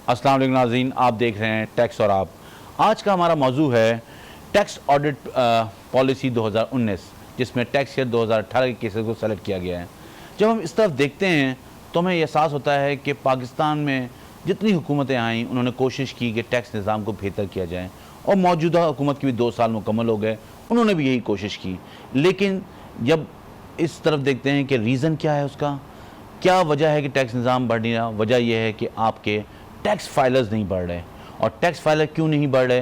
अस्सलाम वालेकुम नाज़रीन, आप देख रहे हैं टैक्स और आप। आज का हमारा मौजू है टैक्स ऑडिट पॉलिसी 2019, जिसमें टैक्स ईयर 2018 के केसेस को सेलेक्ट किया गया है। जब हम इस तरफ देखते हैं तो हमें एहसास होता है कि पाकिस्तान में जितनी हुकूमतें आईं उन्होंने कोशिश की कि टैक्स निज़ाम को बेहतर किया जाए, और मौजूदा हुकूमत के भी 2 साल मुकम्मल हो गए, उन्होंने भी यही कोशिश की। लेकिन जब इस तरफ देखते हैं कि रीज़न क्या है, उसका क्या वजह है कि टैक्स निज़ाम बढ़ नहीं रहा, वजह यह है कि आपके टैक्स फाइलर्स नहीं बढ़ रहे। और टैक्स फाइलर क्यों नहीं बढ़ रहे?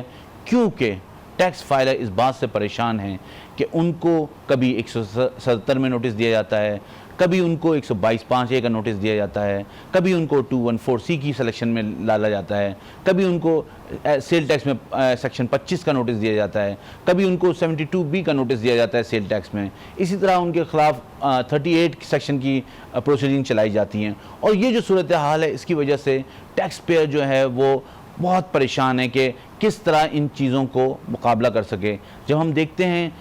क्योंकि टैक्स फाइलर इस बात से परेशान हैं कि उनको कभी 177 में नोटिस दिया जाता है, कभी उनको 122(5)(a) का नोटिस दिया जाता है, कभी उनको 214C की सिलेक्शन में डाला जाता है, कभी उनको सेल टैक्स में सेक्शन 25 का नोटिस दिया जाता है, कभी उनको 72B का नोटिस दिया जाता है सेल टैक्स में। इसी तरह उनके खिलाफ 38 सेक्शन की प्रोसीडिंग चलाई जाती हैं। और ये जो सूरत हाल है, इसकी वजह से टैक्स पेयर जो है वो बहुत परेशान है कि किस तरह इन चीज़ों को मुकाबला कर सके। जब हम देखते हैं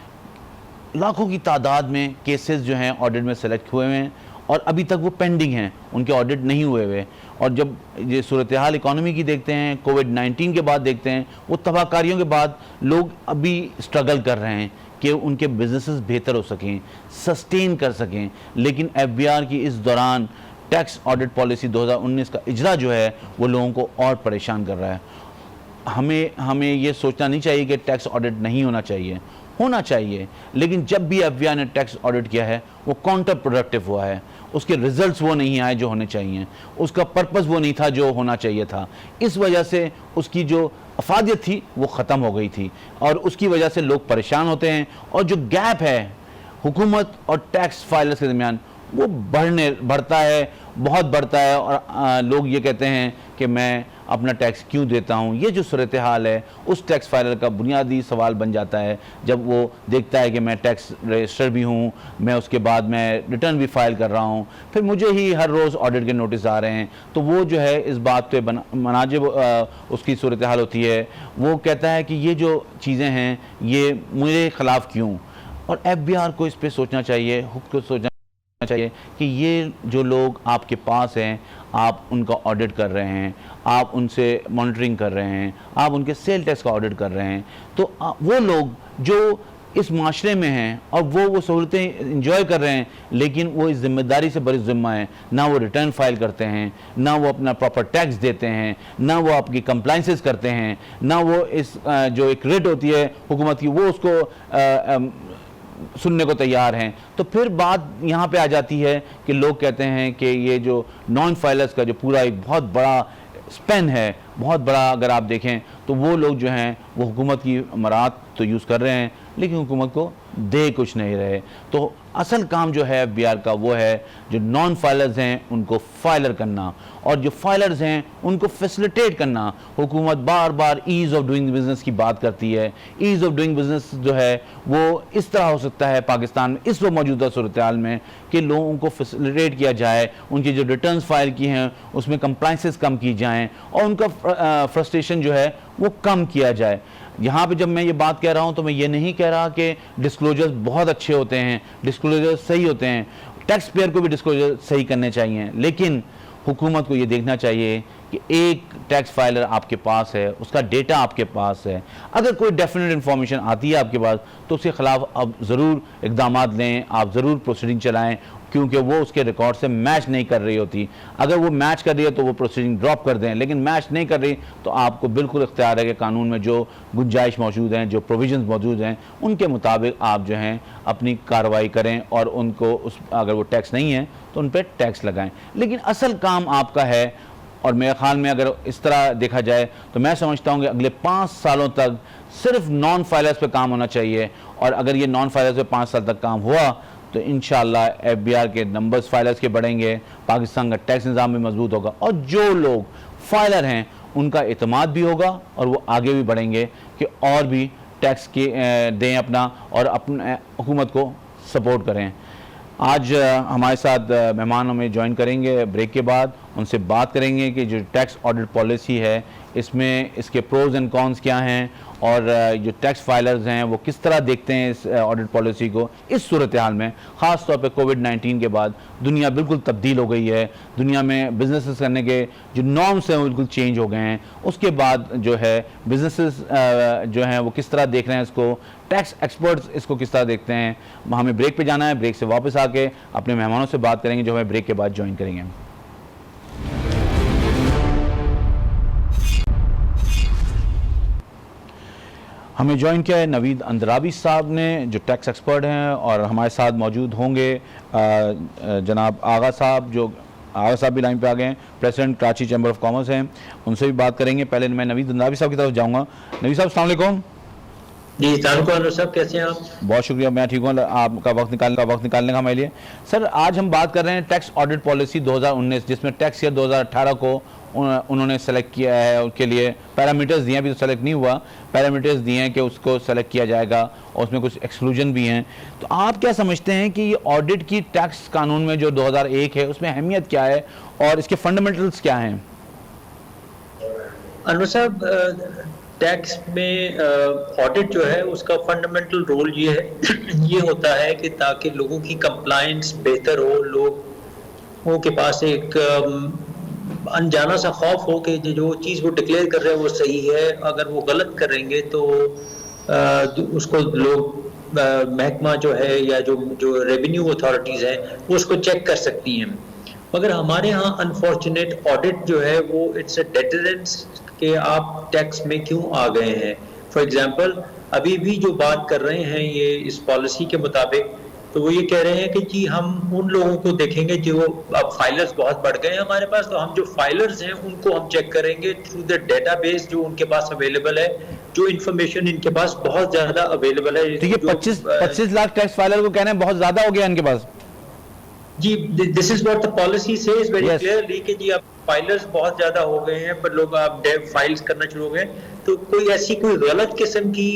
लाखों की तादाद में केसेस जो हैं ऑडिट में सेलेक्ट हुए हैं और अभी तक वो पेंडिंग हैं, उनके ऑडिट नहीं हुए हुए। और जब ये सूरत हाल इकॉनमी की देखते हैं, कोविड-19 के बाद देखते हैं, वो तबाहकारियों के बाद लोग अभी स्ट्रगल कर रहे हैं कि उनके बिजनेसेस बेहतर हो सकें, सस्टेन कर सकें। लेकिन एफबीआर की इस दौरान टैक्स ऑडिट पॉलिसी 2019 का इजरा जो है वो लोगों को और परेशान कर रहा है। हमें ये सोचना नहीं चाहिए कि टैक्स ऑडिट नहीं होना चाहिए, लेकिन जब भी एफबीआर ने टैक्स ऑडिट किया है वो काउंटर प्रोडक्टिव हुआ है। उसके रिजल्ट्स वो नहीं आए जो होने चाहिए, उसका पर्पस वो नहीं था जो होना चाहिए था। इस वजह से उसकी जो अफादियत थी वो ख़त्म हो गई थी, और उसकी वजह से लोग परेशान होते हैं। और जो गैप है हुकूमत और टैक्स फाइलर्स के दरमियान वो बढ़ता है, बहुत बढ़ता है। और लोग ये कहते हैं कि मैं अपना टैक्स क्यों देता हूँ। ये जो सूरत हाल है उस टैक्स फाइलर का बुनियादी सवाल बन जाता है जब वो देखता है कि मैं टैक्स रजिस्टर भी हूँ, मैं उसके बाद मैं रिटर्न भी फाइल कर रहा हूँ, फिर मुझे ही हर रोज़ ऑडिट के नोटिस आ रहे हैं। तो वो जो है इस बात पे मनाजिब उसकी सूरत हाल होती है। वो कहता है कि ये जो चीज़ें हैं ये मेरे ख़िलाफ़ क्यों। और एफबीआर को इस पर सोचना चाहिए, हुक्म को सोचना चाहिए कि ये जो लोग आपके पास हैं, आप उनका ऑडिट कर रहे हैं, आप उनसे मॉनिटरिंग कर रहे हैं, आप उनके सेल टैक्स का ऑडिट कर रहे हैं, तो वो लोग जो इस माशरे में हैं और वो सहूलतें इंजॉय कर रहे हैं, लेकिन वो इस जिम्मेदारी से बड़ी ज़िम्मा है, ना वो रिटर्न फाइल करते हैं, ना वो अपना प्रॉपर टैक्स देते हैं, ना वो आपकी कंप्लाइंसेस करते हैं, ना वो इस जो एक रेट होती है हुकूमत की वो उसको सुनने को तैयार हैं। तो फिर बात यहाँ पे आ जाती है कि लोग कहते हैं कि ये जो नॉन फाइलर्स का जो पूरा एक बहुत बड़ा स्पेन है, बहुत बड़ा, अगर आप देखें तो वो लोग जो हैं वो हुकूमत की अमरात तो यूज़ कर रहे हैं लेकिन हुकूमत को दे कुछ नहीं रहे। तो असल काम जो है एफबीआर का वो है जो नॉन फाइलर्स हैं उनको फाइलर करना, और जो फाइलर्स हैं उनको फैसिलिटेट करना। हुकूमत बार बार ईज़ ऑफ डूइंग बिज़नेस की बात करती है। ईज़ ऑफ डूइंग बिज़नेस जो है वो इस तरह हो सकता है पाकिस्तान में इस वक्त मौजूदा सूरत हाल में कि लोगों को फैसिलिटेट किया जाए, उनकी जो रिटर्न्स फाइल की हैं उसमें कंप्लाइंसेस कम की जाएँ और उनका फ्रस्ट्रेशन जो है वो कम किया जाए। यहाँ पे जब मैं ये बात कह रहा हूँ तो मैं ये नहीं कह रहा कि डिस्क्लोजर्स बहुत अच्छे होते हैं, डिस्क्लोजर्स सही होते हैं, टैक्स पेयर को भी डिस्क्लोजर सही करने चाहिए, लेकिन हुकूमत को ये देखना चाहिए कि एक टैक्स फाइलर आपके पास है, उसका डेटा आपके पास है, अगर कोई डेफिनेट इन्फॉर्मेशन आती है आपके पास तो उसके ख़िलाफ़ आप ज़रूर इक़दाम लें, आप ज़रूर प्रोसीडिंग चलाएँ, क्योंकि वो उसके रिकॉर्ड से मैच नहीं कर रही होती। अगर वो मैच कर रही है तो वो प्रोसीडिंग ड्रॉप कर दें, लेकिन मैच नहीं कर रही तो आपको बिल्कुल इख्तियार है कि कानून में जो गुंजाइश मौजूद हैं, जो प्रोविजंस मौजूद हैं, उनके मुताबिक आप जो हैं अपनी कार्रवाई करें और उनको अगर वो टैक्स नहीं है तो उन पर टैक्स लगाएं। लेकिन असल काम आपका है, और मेरे ख्याल में अगर इस तरह देखा जाए तो मैं समझता हूँ कि अगले 5 सालों तक सिर्फ नॉन फाइलर्स पे काम होना चाहिए। और अगर ये नॉन फाइलर्स पे 5 साल तक काम हुआ तो इंशाल्लाह एफबीआर के नंबर्स फाइलर्स के बढ़ेंगे, पाकिस्तान का टैक्स निज़ाम भी मजबूत होगा, और जो लोग फाइलर हैं उनका एतमाद भी होगा और वो आगे भी बढ़ेंगे कि और भी टैक्स के दें अपना, और अपने हुकूमत को सपोर्ट करें। आज हमारे साथ मेहमान हमें ज्वाइन करेंगे ब्रेक के बाद, उनसे बात करेंगे कि जो टैक्स ऑडिट पॉलिसी है इसमें इसके प्रोज एंड कॉन्स क्या हैं और जो टैक्स फाइलर्स हैं वो किस तरह देखते हैं इस ऑडिट पॉलिसी को इस सूरत हाल में। ख़ास तौर पे कोविड-19 के बाद दुनिया बिल्कुल तब्दील हो गई है, दुनिया में बिजनेसेस करने के जो नॉर्म्स हैं वो बिल्कुल चेंज हो गए हैं। उसके बाद जो है बिजनेसेस जो हैं वो किस तरह देख रहे हैं इसको, टैक्स एक्सपर्ट्स इसको किस तरह देखते हैं। हमें ब्रेक पे जाना है, ब्रेक से वापस आके अपने मेहमानों से बात करेंगे जो हमें ब्रेक के बाद ज्वाइन करेंगे। हमें ज्वाइन किया है नवीद अंद्राबी साहब ने जो टैक्स एक्सपर्ट हैं, और हमारे साथ मौजूद होंगे जनाब आगा साहब, जो आगा साहब भी लाइन पे आ गए हैं, president Karachi chamber of commerce हैं, उनसे भी बात करेंगे। पहले मैं नवीद अंद्राबी साहब की तरफ जाऊंगा। नवीद साहब अस्सलाम वालेकुम। जी साहब, कैसे हैं आप? बहुत शुक्रिया, मैं ठीक हूँ, आपका वक्त निकालने का हमारे लिए। सर आज हम बात कर रहे हैं टैक्स ऑडिट पॉलिसी 2019, जिसमें टैक्स ईयर 2018 को उन्होंने सेलेक्ट किया है। उसके लिए पैरामीटर्स दिए हैं, अभी तो सेलेक्ट नहीं हुआ, पैरामीटर्स दिए हैं कि उसको सेलेक्ट किया जाएगा और उसमें कुछ एक्सक्लूजन भी हैं। तो आप क्या समझते हैं कि ये ऑडिट की टैक्स कानून में जो 2001 है उसमें अहमियत क्या है और इसके फंडामेंटल्स क्या हैं? अनु साहब, टैक्स में ऑडिट जो है उसका फंडामेंटल रोल ये है ये होता है कि ताकि लोगों की कंप्लायंस बेहतर हो, लोगों के पास एक अनजाना सा खौफ हो कि जो चीज़ वो डिक्लेयर कर रहे हैं वो सही है, अगर वो गलत करेंगे तो उसको लोग महकमा जो है या जो रेवेन्यू अथॉरिटीज़ हैं वो उसको चेक कर सकती हैं। मगर हमारे यहाँ अनफॉर्चुनेट ऑडिट जो है वो इट्स अ डेटरेंस कि आप टैक्स में क्यों आ गए हैं। फॉर एग्जांपल अभी भी जो बात कर रहे हैं ये इस पॉलिसी के मुताबिक, तो वो ये कह रहे हैं कि जी हम उन लोगों को देखेंगे जो अब फाइलर्स बहुत बढ़ गए हैं हमारे पास, तो हम जो फाइलर्स हैं उनको हम चेक करेंगे थ्रू द डेटाबेस जो उनके पास अवेलेबल है, जो इन्फॉर्मेशन इनके पास बहुत ज्यादा अवेलेबल है। तो ये 25 लाख टैक्स फाइलर को कहना है बहुत ज्यादा हो गया इनके पास। जी, this is what the policy says very clearly कि जी अब फाइलर्स बहुत ज्यादा हो गए हैं, पर लोग आप फाइल्स करना शुरू हो गए, तो कोई ऐसी कोई गलत किस्म की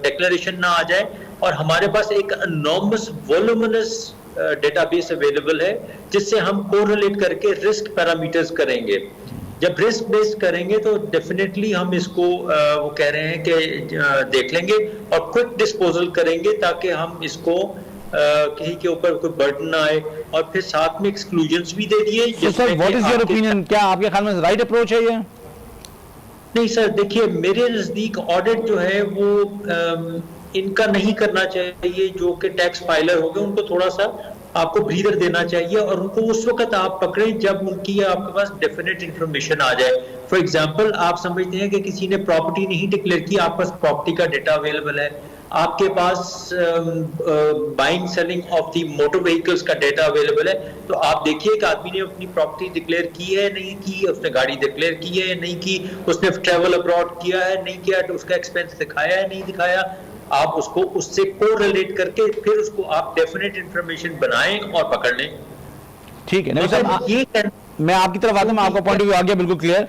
डिक्लेरेशन ना आ जाए। और हमारे पास एक एनॉर्मस वॉल्यूमिनस डेटाबेस अवेलेबल है जिससे हम कोरिलेट करके रिस्क पैरामीटर्स करेंगे। जब रिस्क बेस्ड करेंगे तो डेफिनेटली हम इसको वो कह रहे हैं कि देख लेंगे और क्विक डिस्पोजल करेंगे ताकि हम इसको किसी के ऊपर कोई बर्डन ना आए। और फिर साथ में एक्सक्लूजन्स भी दे दिए। So sir, what is your opinion? क्या आपके ख्याल में राइट अप्रोच है ये? नहीं सर, देखिए मेरे नजदीक ऑडिट जो है वो इनका नहीं करना चाहिए। जो कि टैक्स फाइलर हो गए उनको थोड़ा सा आपको ब्रीदर देना चाहिए और उनको उस वक्त आप पकड़ें जब उनकी आपके पास डेफिनेट इंफॉर्मेशन आ जाए। फॉर एग्जांपल आप समझते हैं कि किसी ने प्रॉपर्टी नहीं डिक्लेयर की, आपके पास प्रॉपर्टी का डेटा अवेलेबल है, आपके पास buying selling of the motor vehicles का डेटा अवेलेबल है, तो आप देखिए कि आदमी ने अपनी प्रॉपर्टी डिक्लेयर की है नहीं की, उसने गाड़ी डिक्लेयर की है नहीं की, उसने ट्रैवल अब्रॉड किया है नहीं किया, तो उसका एक्सपेंस दिखाया है नहीं दिखाया। आप उसको उससे कोरिलेट करके फिर उसको आप डेफिनेट इंफॉर्मेशन बनाएं और पकड़ लें। ठीक है नहीं सर, ये मैं आपकी तरफ आता हूं, मैं आपका पॉइंट ऑफ व्यू आ गया बिल्कुल क्लियर।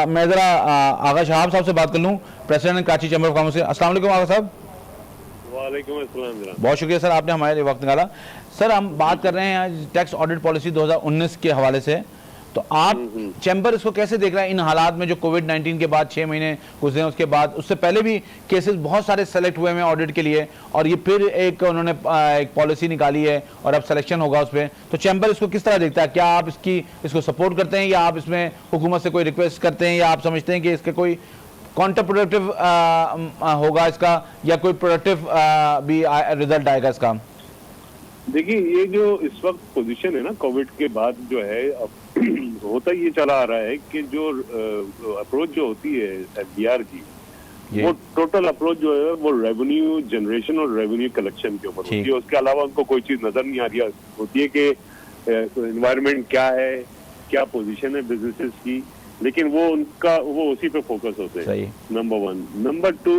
मैं जरा आगा शहाब साहब से बात कर लूं, president Karachi chamber of commerce से। अस्सलाम वालेकुम आगा साहब। वालेकुम अस्सलाम। बहुत शुक्रिया सर, आपने हमारे लिए वक्त निकाला। सर हम बात कर रहे हैं आज टैक्स ऑडिट पॉलिसी 2019 के हवाले से, तो आप चैम्बर इसको कैसे देख रहे हैं इन हालात में जो कोविड-19 के बाद 6 महीने गुजरे, उसके बाद उससे पहले भी केसेस बहुत सारे सेलेक्ट हुए हैं ऑडिट के लिए, और ये फिर एक उन्होंने एक पॉलिसी निकाली है और अब सिलेक्शन होगा उस पर, तो चैम्बर इसको किस तरह देखता है? क्या आप इसको सपोर्ट करते हैं या आप इसमें हुकूमत से कोई रिक्वेस्ट करते हैं, या आप समझते हैं कि इसके कोई काउंटर प्रोडक्टिव होगा इसका, या कोई प्रोडक्टिव भी रिजल्ट आएगा इसका? देखिए ये जो इस वक्त पोजीशन है ना कोविड के बाद जो है, अब होता ये चला आ रहा है कि जो अप्रोच जो होती है एफडीआर की, वो टोटल अप्रोच जो है वो रेवेन्यू जनरेशन और रेवेन्यू कलेक्शन के ऊपर होती है। उसके अलावा उनको कोई चीज नजर नहीं आ रही होती है कि एनवायरनमेंट क्या है, क्या पोजीशन है बिजनेसेस की, लेकिन वो उसी पे फोकस होते हैं। नंबर 1। नंबर 2,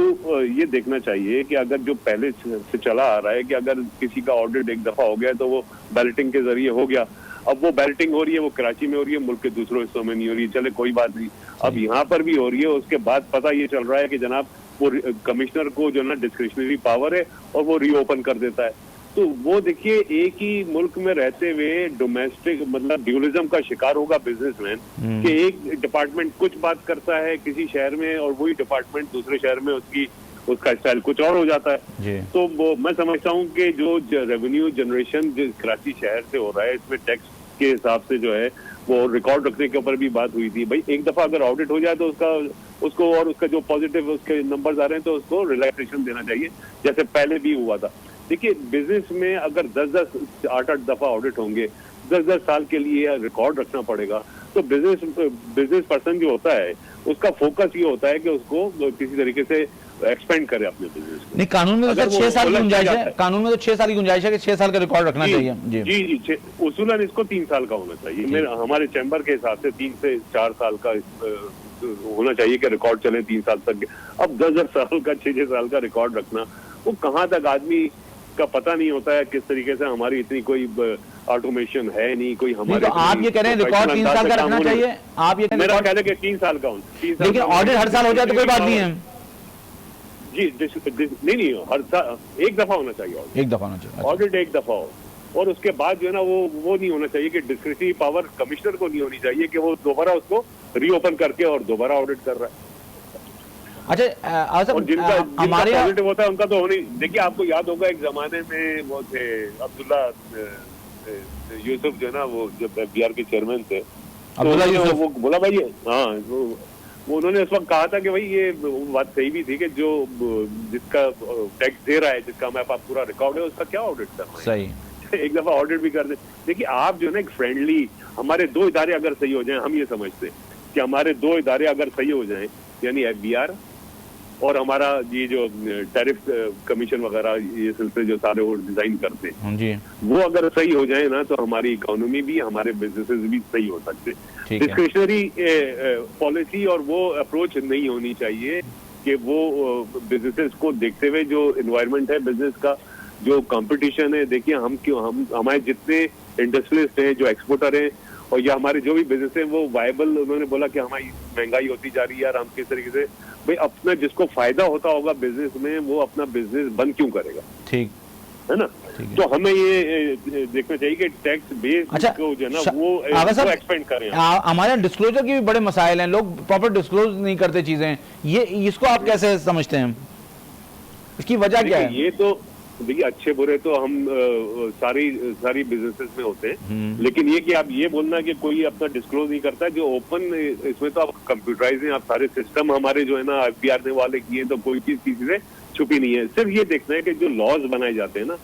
ये देखना चाहिए कि अगर जो पहले से चला आ रहा है कि अगर किसी का ऑडिट एक दफा हो गया तो वो बैलेटिंग के जरिए हो गया, अब वो बैलेटिंग हो रही है, वो कराची में हो रही है, मुल्क के दूसरों हिस्सों में नहीं हो रही है, चले कोई बात नहीं, अब यहाँ पर भी हो रही है। उसके बाद पता ये चल रहा है कि जनाब वो कमिश्नर को जो ना डिस्क्रिशनरी पावर है और वो रीओपन कर देता है। तो वो देखिए एक ही मुल्क में रहते हुए डोमेस्टिक मतलब ड्यूलिज्म का शिकार होगा बिजनेसमैन कि एक डिपार्टमेंट कुछ बात करता है किसी शहर में और वही डिपार्टमेंट दूसरे शहर में उसका स्टाइल कुछ और हो जाता है। तो वो मैं समझता हूँ कि जो रेवेन्यू जनरेशन जो कराची शहर से हो रहा है इसमें टैक्स के हिसाब से जो है वो रिकॉर्ड रखने के ऊपर भी बात हुई थी। भाई एक दफा अगर ऑडिट हो जाए तो उसको और उसका जो पॉजिटिव उसके नंबर्स आ रहे हैं तो उसको रिलैक्सेशन देना चाहिए जैसे पहले भी हुआ था। देखिए बिजनेस में अगर 10-10 8-8 दफा ऑडिट होंगे 10-10 साल के लिए रिकॉर्ड रखना पड़ेगा तो बिजनेस पर्सन जो होता है उसका फोकस ये होता है कि उसको किसी तरीके से एक्सपेंड करे अपने बिजनेस को। नहीं कानून में तो सर 6 साल की गुंजाइश है, कानून में तो 6 साल की गुंजाइश है कि 6 साल का रिकॉर्ड रखना चाहिए। जी उसूलन इसको 3 साल का होना चाहिए। हमारे चैम्बर के हिसाब से 3 से 4 साल का होना चाहिए कि रिकॉर्ड चले 3 साल तक। अब 10-10 साल का 6-6 साल का रिकॉर्ड रखना वो कहाँ तक आदमी का पता नहीं होता है किस तरीके से हमारी इतनी कोई ऑटोमेशन है नहीं कोई हमारे। तो आप ये कह रहे हैं रिकॉर्ड 3 साल का रखना चाहिए, आप ये मेरा कहना है कि 3 साल का होना, लेकिन ऑडिट हर साल हो जाए तो कोई बात नहीं है जी। नहीं हर साल एक दफा होना चाहिए, एक दफा होना चाहिए ऑडिट एक दफा हो और उसके बाद जो है ना वो नहीं होना चाहिए कि डिस्क्रिशनरी पावर कमिश्नर को नहीं होनी चाहिए कि वो दोबारा उसको रीओपन करके और दोबारा ऑडिट कर रहा है। अच्छा और जिनका पॉजिटिव होता है उनका तो होनी। देखिए आपको याद होगा एक जमाने में वो थे अब्दुल्ला यूसुफ जो है ना वो जब बिहार के चेयरमैन थे तो वो बोला भाई हाँ वो उन्होंने उस वक्त कहा था कि भाई ये बात सही भी थी कि जो जिसका टैक्स दे रहा है जिसका हमारे पास पूरा रिकॉर्ड है उसका क्या ऑडिट करना है। सही एक दफा ऑडिट भी कर दे। देखिए आप जो है ना एक फ्रेंडली हमारे 2 इदारे अगर सही हो जाएं हम ये समझते हैं कि हमारे 2 इदारे अगर सही हो जाएं यानी FBI और हमारा ये जो टैरिफ कमीशन वगैरह ये सिलसिले जो सारे वो डिजाइन करते हैं जी वो अगर सही हो जाए ना तो हमारी इकोनॉमी भी हमारे बिजनेसेस भी सही हो सकते। डिस्क्रिशनरी पॉलिसी और वो अप्रोच नहीं होनी चाहिए कि वो बिजनेसेस को देखते हुए जो एनवायरनमेंट है बिजनेस का जो कंपटीशन है। देखिए हम हमारे जितने इंडस्ट्रियलिस्ट हैं जो एक्सपोर्टर हैं और या हमारे जो भी बिजनेस है वो वायबल उन्होंने बोला कि हमारी महंगाई होती जा रही है यार हम किस तरीके से भाई अपना जिसको फायदा होता होगा बिजनेस में वो अपना बिजनेस बंद क्यों करेगा। ठीक है ना। तो हमें ये देखना चाहिए कि टैक्स बेस को जो है ना वो एक्सपेंड करें। हमारे डिस्क्लोजर के भी बड़े मसाइल हैं, लोग प्रॉपर डिस्क्लोज नहीं करते चीजें, ये इसको आप कैसे समझते हैं, इसकी वजह क्या है? ये तो देखिए अच्छे बुरे तो हम सारी बिजनेसेस में होते हैं लेकिन ये कि आप ये बोलना कि कोई अपना डिस्क्लोज नहीं करता जो ओपन इसमें तो आप कंप्यूटराइज हैं आप सारे सिस्टम हमारे जो है ना IPR ने वाले किए तो कोई चीज किसी से छुपी नहीं है। सिर्फ ये देखना है कि जो लॉज बनाए जाते हैं ना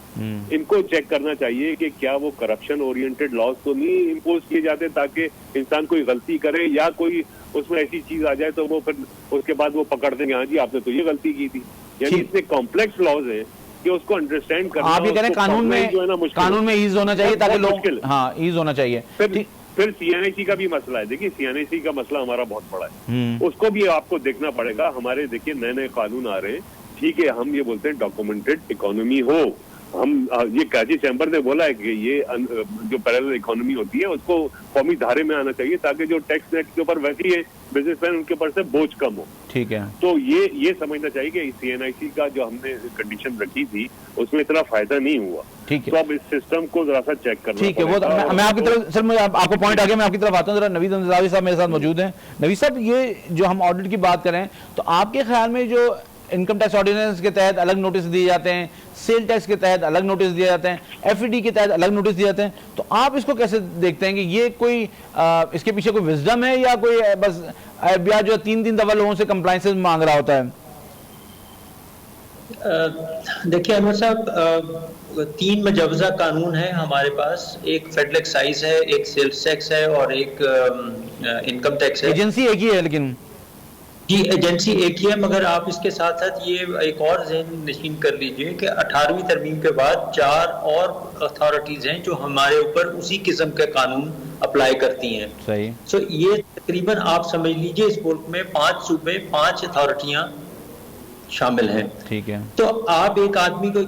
इनको चेक करना चाहिए कि क्या वो करप्शन ओरिएंटेड लॉज तो नहीं इम्पोज किए जाते ताकि इंसान कोई गलती करे या कोई उसमें ऐसी चीज आ जाए तो वो फिर उसके बाद वो पकड़ देंगे हाँ जी आपने तो ये गलती की थी। यानी इतने कॉम्प्लेक्स लॉज है कि उसको अंडरस्टैंड करना। आप ये कह रहे हैं कानून में ईज होना चाहिए ताकि लोग ईज होना चाहिए। फिर CNIC का भी मसला है। देखिए CNIC का मसला हमारा बहुत बड़ा है उसको भी आपको देखना पड़ेगा। हमारे देखिए नए कानून आ रहे हैं ठीक है हम ये बोलते हैं डॉक्यूमेंटेड इकोनॉमी हो। हम ये कराची चैम्बर ने बोला है कि ये जो पैरेलल इकोनॉमी होती है उसको कौमी धारे में आना चाहिए ताकि जो टैक्स नेट के ऊपर वैसे ही बिजनेसमैन उनके ऊपर से बोझ कम हो। ठीक है तो ये समझना चाहिए कि CNIC का जो हमने कंडीशन रखी थी उसमें इतना फायदा नहीं हुआ। ठीक है तो अब इस सिस्टम को जरा सा चेक करना। ठीक है वो मैं आपकी तरफ सर मुझे आपको पॉइंट आ गया मैं आपकी तरफ आता हूँ। जरा नवीद अंसारी साहब मेरे साथ मौजूद हैं। नवीद साहब ये जो हम ऑडिट की बात करें तो आपके ख्याल में जो इनकम टैक्स ऑर्डिनेंस के तहत अलग नोटिस दिए जाते हैं, सेल टैक्स के तहत अलग नोटिस दिए जाते हैं, FED के तहत अलग नोटिस दिए जाते हैं, तो आप इसको कैसे देखते हैं कि ये कोई इसके पीछे कोई विजडम है या कोई बस FBI जो 3 दफा लोगों से कंप्लायंसेस मांग रहा होता है? देखिए अहमद साहब 3 मुजवजा कानून है हमारे पास। एक फेडरल एक्साइज है, एक सेल्स टैक्स है और एक इनकम टैक्स है। एजेंसी एक ही है लेकिन जी एजेंसी एक ही है मगर आप इसके साथ साथ ये एक और ज़हन नशीन कर लीजिए कि 18वीं तरमीम के बाद 4 और अथॉरिटीज हैं जो हमारे ऊपर उसी किस्म के कानून अप्लाई करती हैं। सही। सो ये तकरीबन आप समझ लीजिए इस मुल्क में 5 सूबे 5 अथॉरिटियां शामिल हैं। ठीक है। तो आप एक आदमी को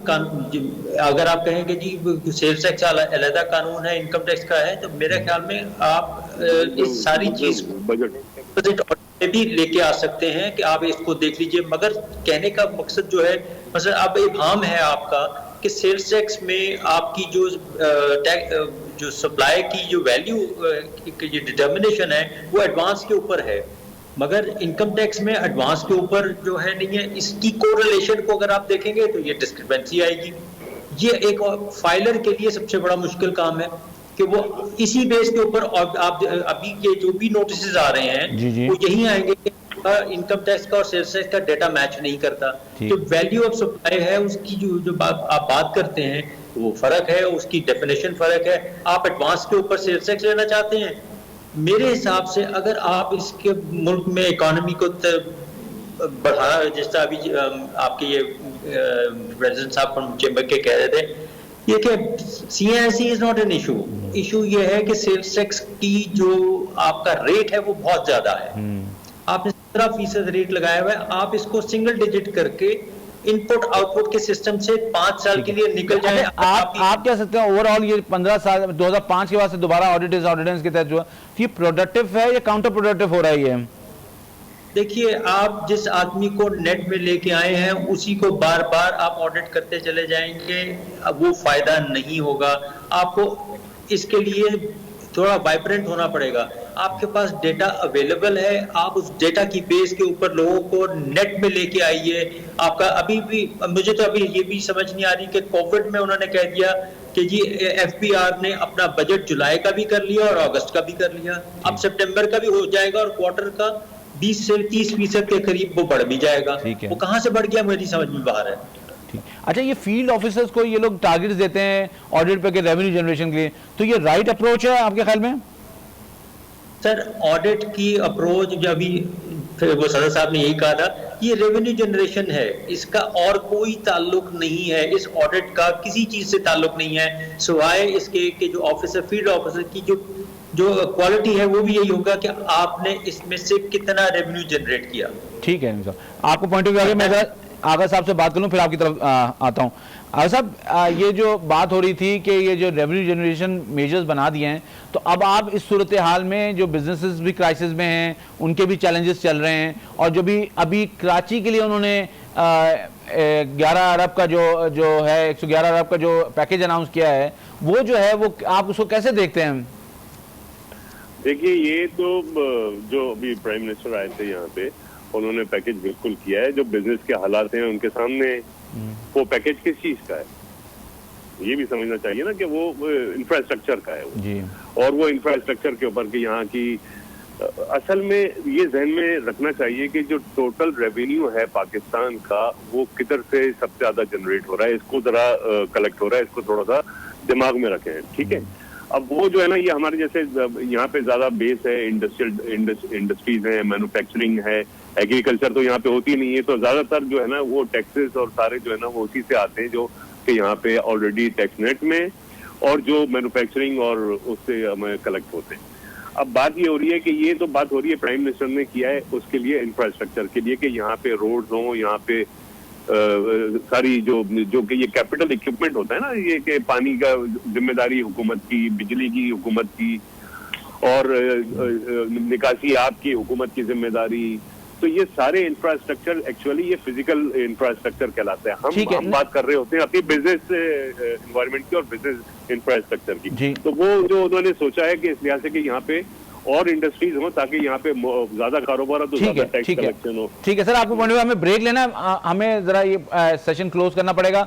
अगर आप कहेंगे जी सेल्स टैक्स अलग कानून है इनकम टैक्स का है तो मेरे ख्याल में आप इस सारी चीज बजट भी लेके आ सकते हैं कि आप इसको देख लीजिए। मगर कहने का मकसद जो है मतलब अब इबाम है आपका कि सेल्स टैक्स में आपकी जो सप्लाई की जो वैल्यू की जो डिटर्मिनेशन है वो एडवांस के ऊपर है, मगर इनकम टैक्स में एडवांस के ऊपर जो है नहीं है। इसकी कोरिलेशन को अगर आप देखेंगे तो ये डिस्क्रिपेंसी आएगी। ये एक फाइलर के लिए सबसे बड़ा मुश्किल काम है कि वो इसी बेस के ऊपर आप अभी के जो भी नोटिस आ रहे हैं वो यही आएंगे कि इनकम टैक्स का और सेल्स टैक्स का डेटा मैच नहीं करता। तो वैल्यू ऑफ सप्लाई है उसकी जो आप बात करते हैं वो फर्क है, उसकी डेफिनेशन फर्क है। आप एडवांस के ऊपर सेल्स टैक्स लेना चाहते हैं, मेरे हिसाब से अगर आप इसके मुल्क में इकोनॉमी को बढ़ाना, जिस तरह अभी आपके ये प्रेसिडेंट साहब फ्रॉम चेंबर के कह रहे थे, ये कि CIC is not an issue ये है कि सेल्स टैक्स की जो आपका रेट है वो बहुत ज्यादा है। आपने 17% रेट लगाया हुआ है, आप इसको सिंगल डिजिट करके इनपुट आउटपुट के सिस्टम से 5 साल के लिए निकल जाए। आप कह सकते हैं ओवरऑल ये 15 साल 2005 के बाद से दोबारा ऑर्डिनेंस के तहत जो ये प्रोडक्टिव है या काउंटर प्रोडक्टिव हो रहा है? ये देखिए, आप जिस आदमी को नेट में लेके आए हैं उसी को बार बार आप ऑडिट करते चले जाएंगे, अब वो फायदा नहीं होगा। आपको इसके लिए थोड़ा वाइब्रेंट होना पड़ेगा। आपके पास डेटा अवेलेबल है, आप उस डेटा की बेस के ऊपर लोगों को नेट में लेके आइए। आपका अभी भी मुझे तो अभी ये भी समझ नहीं आ रही कि कोविड में उन्होंने कह दिया कि जी FBR ने अपना बजट जुलाई का भी कर लिया और अगस्त का भी कर लिया, अब सितंबर का भी हो जाएगा और क्वार्टर का 20 से 30% के करीब वो बढ़ भी जाएगा। वो कहाँ से बढ़ गया मेरी समझ में बाहर है। अच्छा, ये फील्ड ऑफिसर्स को ये लोग टारगेट्स देते हैं ऑडिट पे के रेवेन्यू जनरेशन के लिए, तो ये राइट अप्रोच है आपके ख्याल में? सर, ऑडिट की अप्रोच जो अभी वो सदर साहब ने यही कहा था, ये रेवेन्यू जनरेशन है, इसका और कोई ताल्लुक नहीं है। इस ऑडिट का किसी चीज से ताल्लुक नहीं है सिवाय इसके कि जो ऑफिसर फील्ड ऑफिसर की जो क्वालिटी है वो भी यही होगा कि आपने इसमें से कितना रेवेन्यू जनरेट किया। ठीक है सर, आपको पॉइंट ऑफ व्यू आगे मैं आगा साहब से बात करूं फिर आपकी तरफ आता हूं। आगा साहब, ये जो बात हो रही थी कि ये जो रेवेन्यू जनरेशन मेजर्स बना दिए हैं, तो अब आप इस सूरत हाल में जो बिजनेसेस भी क्राइसिस में हैं, उनके भी चैलेंजेस चल रहे हैं, और जो भी अभी कराची के लिए उन्होंने 11 अरब का जो है 111 अरब का जो पैकेज अनाउंस किया है, वो जो है वो आप उसको कैसे देखते हैं? देखिए, ये तो जो अभी प्राइम मिनिस्टर आए थे यहाँ पे, उन्होंने पैकेज बिल्कुल किया है। जो बिजनेस के हालात हैं उनके सामने, वो पैकेज किस चीज का है ये भी समझना चाहिए ना, कि वो इंफ्रास्ट्रक्चर का है वो जी। और वो इंफ्रास्ट्रक्चर के ऊपर कि यहाँ की असल में ये जहन में रखना चाहिए कि जो टोटल रेवेन्यू है पाकिस्तान का, वो किधर से सबसे ज्यादा जनरेट हो रहा है, इसको जरा कलेक्ट हो रहा है, इसको थोड़ा सा दिमाग में रखें। ठीक है, अब वो जो है ना, ये हमारे जैसे यहाँ पे ज्यादा बेस है, इंडस्ट्रीज है, मैन्युफैक्चरिंग है, एग्रीकल्चर तो यहाँ पे होती नहीं है, तो ज्यादातर जो है ना वो टैक्सेस और सारे जो है ना वो उसी से आते हैं जो कि यहाँ पे ऑलरेडी टैक्स नेट में और जो मैन्युफैक्चरिंग और उससे हमें कलेक्ट होते हैं। अब बात ये हो रही है कि ये तो बात हो रही है प्राइम मिनिस्टर ने किया है उसके लिए, इंफ्रास्ट्रक्चर के लिए, कि यहाँ पे रोड्स हों, यहाँ पे सारी जो कि ये कैपिटल इक्विपमेंट होता है ना, ये कि पानी का जिम्मेदारी हुकूमत की, बिजली की हुकूमत की, और निकासी आपकी हुकूमत की जिम्मेदारी। तो ये सारे इंफ्रास्ट्रक्चर एक्चुअली ये फिजिकल इंफ्रास्ट्रक्चर कहलाता है। हम बात कर रहे होते हैं अपनी बिजनेस एनवायरनमेंट की और बिजनेस इंफ्रास्ट्रक्चर की। तो वो जो उन्होंने सोचा है कि इस लिहाज से कि यहाँ पे और इंडस्ट्रीज हो ताकि यहाँ पे ज्यादा कारोबार हो तो ज्यादा टैक्स कलेक्शन हो। ठीक है सर, आपको पॉइंट हमें ब्रेक लेना है, हमें जरा ये सेशन क्लोज करना पड़ेगा।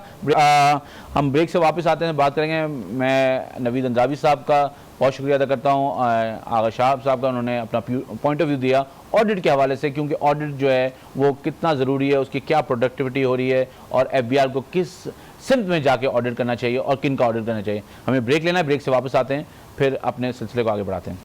हम ब्रेक से वापस आते हैं, बात करेंगे। मैं नवीद अंद्रावी साहब का बहुत शुक्रिया अदा करता हूँ, आगा शाह साहब का, उन्होंने अपना पॉइंट ऑफ व्यू दिया ऑडिट के हवाले से, क्योंकि ऑडिट जो है वो कितना ज़रूरी है, उसकी क्या प्रोडक्टिविटी हो रही है, और FBR को किस सिमत में जाके ऑडिट करना चाहिए और किन का ऑडिट करना चाहिए। हमें ब्रेक लेना है, ब्रेक से वापस आते हैं, फिर अपने सिलसिले को आगे बढ़ाते हैं।